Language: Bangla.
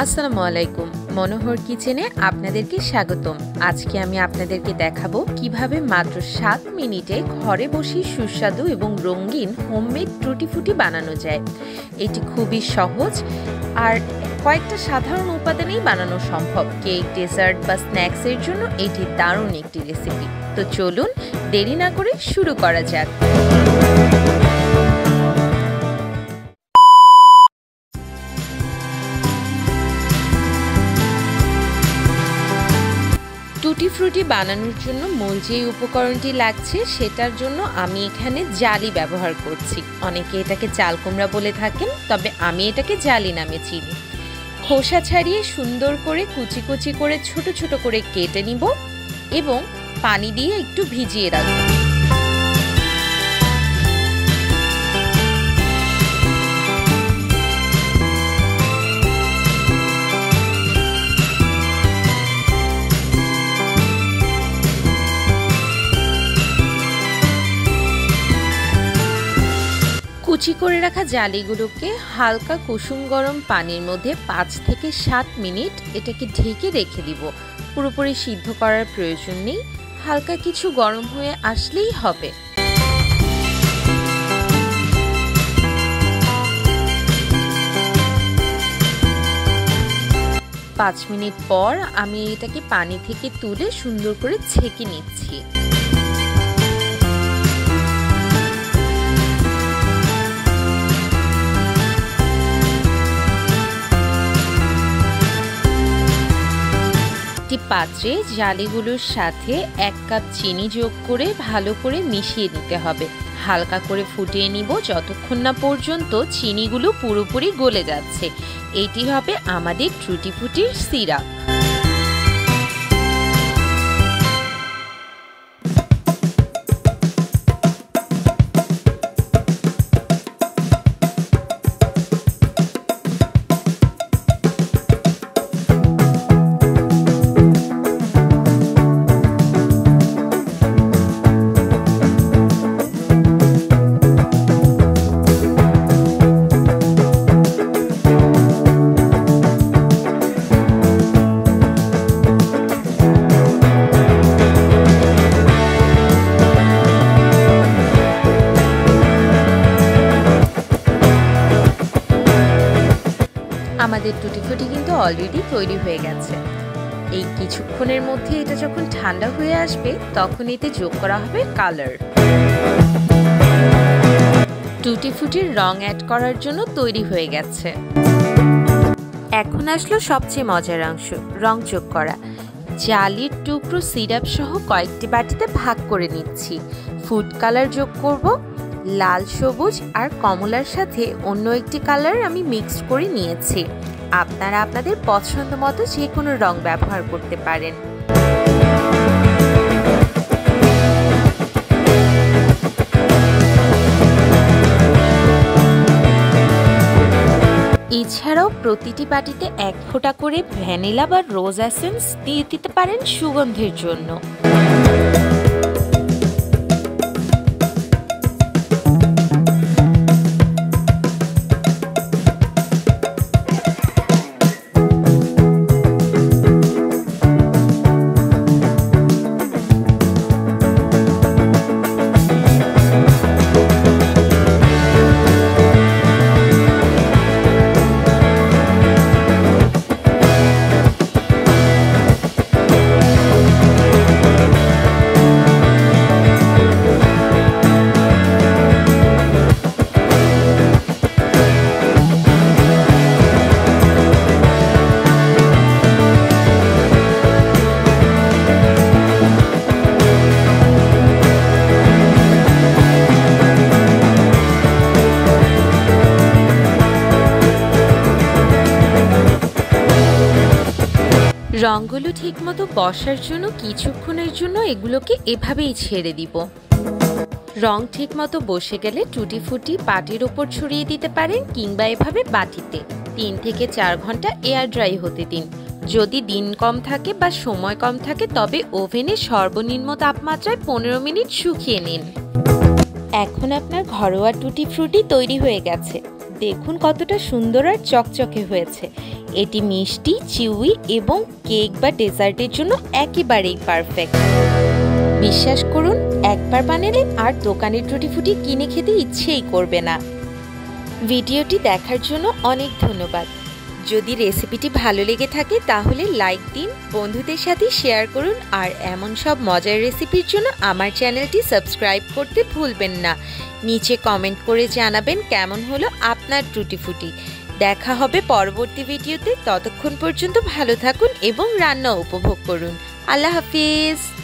আসসালামু আলাইকুম। মনোহর কিচেনে আপনাদেরকে স্বাগতম। আজকে আমি আপনাদেরকে দেখাবো কিভাবে মাত্র 7 মিনিটে ঘরে বসে সুস্বাদু এবং রঙিন হোমমেড টুটি ফুটি বানানো যায়। এটি খুবই সহজ আর কয়েকটা সাধারণ উপাদানেই বানানো সম্ভব। কেক, ডেজার্ট বা স্ন্যাক্সের জন্য এটি দারুণ একটি রেসিপি। তো চলুন দেরি না করে শুরু করা যাক। টুটি ফ্রুটি বানানোর জন্য মূল যে উপকরণটি লাগছে সেটার জন্য আমি এখানে জালি ব্যবহার করছি। অনেকে এটাকে চাল কুমড়া বলে থাকেন, তবে আমি এটাকে জালি নামে চিনি। খোসা ছাড়িয়ে সুন্দর করে কুচি কুচি করে ছোট ছোট করে কেটে নিব এবং পানি দিয়ে একটু ভিজিয়ে রাখব। কুচি করে রাখা জালিগুলোকে হালকা কুসুম গরম পানির মধ্যে 5 থেকে 7 মিনিট এটাকে ঢেকে রেখে দিব। পুরোপুরি সিদ্ধ করার প্রয়োজন নেই, হালকা কিছু গরম হয়ে আসলেই হবে। পাঁচ মিনিট পর আমি এটাকে পানি থেকে তুলে সুন্দর করে ছেঁকে নিচ্ছি। একটি পাত্রে জালিগুলোর সাথে 1 কাপ চিনি যোগ করে ভালো করে মিশিয়ে নিতে হবে। হালকা করে ফুটিয়ে নিব যতক্ষণ না পর্যন্ত চিনিগুলো পুরোপুরি গলে যাচ্ছে। এটি হবে আমাদের টুটি ফুটির সিরাপ। আমাদের টুটি ফুটি কিন্তু অলরেডি তৈরি হয়ে গেছে। এই কিছুক্ষণের মধ্যে এটা যখন ঠান্ডা হয়ে আসবে তখন এতে যোগ করা হবে কালার। টুটি ফুটির রং অ্যাড করার জন্য তৈরি হয়ে গেছে। এখন আসলো সবচেয়ে মজার অংশ, রং যোগ করা। জালির টুকরো সিরাপ সহ কয়েকটি বাটিতে ভাগ করে নিচ্ছি। ফুড কালার যোগ করব। লাল, সবুজ আর কমলার সাথে অন্য একটি কালার আমি মিক্সড করে নিয়েছি। আপনারা আপনাদের পছন্দ মতো যে কোনো রং ব্যবহার করতে পারেন। এছাড়াও প্রতিটি বাটিতে 1 ফোঁটা করে ভ্যানিলা বা রোজ এসেন্স দিয়ে দিতে পারেন সুগন্ধের জন্য। রঙগুলো ঠিকমতো বসার জন্য কিছুক্ষণের জন্য এগুলোকে এভাবেই ছেড়ে দিব। রং ঠিকমতো বসে গেলে টুটি ফুটি পাটির ওপর ছড়িয়ে দিতে পারেন কিংবা এভাবে বাটিতে 3 থেকে 4 ঘন্টা এয়ার ড্রাই হতে দিন। যদি দিন কম থাকে বা সময় কম থাকে তবে ওভেনে সর্বনিম্ন তাপমাত্রায় 15 মিনিট শুকিয়ে নিন। এখন আপনার ঘরোয়া টুটি ফ্রুটি তৈরি হয়ে গেছে। দেখুন কতটা সুন্দর আর চকচকে হয়েছে। এটি মিষ্টি, চিউই এবং কেক বা ডেজার্টের জন্য একেবারেই পারফেক্ট। বিশ্বাস করুন, একবার বানালে আর দোকানের টুটি ফুটি কিনে খেতে ইচ্ছেই করবে না। ভিডিওটি দেখার জন্য অনেক ধন্যবাদ। যদি রেসিপিটি ভালো লেগে থাকে তাহলে লাইক দিন, বন্ধুদের সাথে শেয়ার করুন আর এমন সব মজার রেসিপির জন্য আমার চ্যানেলটি সাবস্ক্রাইব করতে ভুলবেন না। নিচে কমেন্ট করে জানাবেন কেমন হলো আপনার টুটি ফুটি। দেখা হবে পরবর্তী ভিডিওতে। ততক্ষণ পর্যন্ত ভালো থাকুন এবং রান্না উপভোগ করুন। আল্লাহ হাফিজ।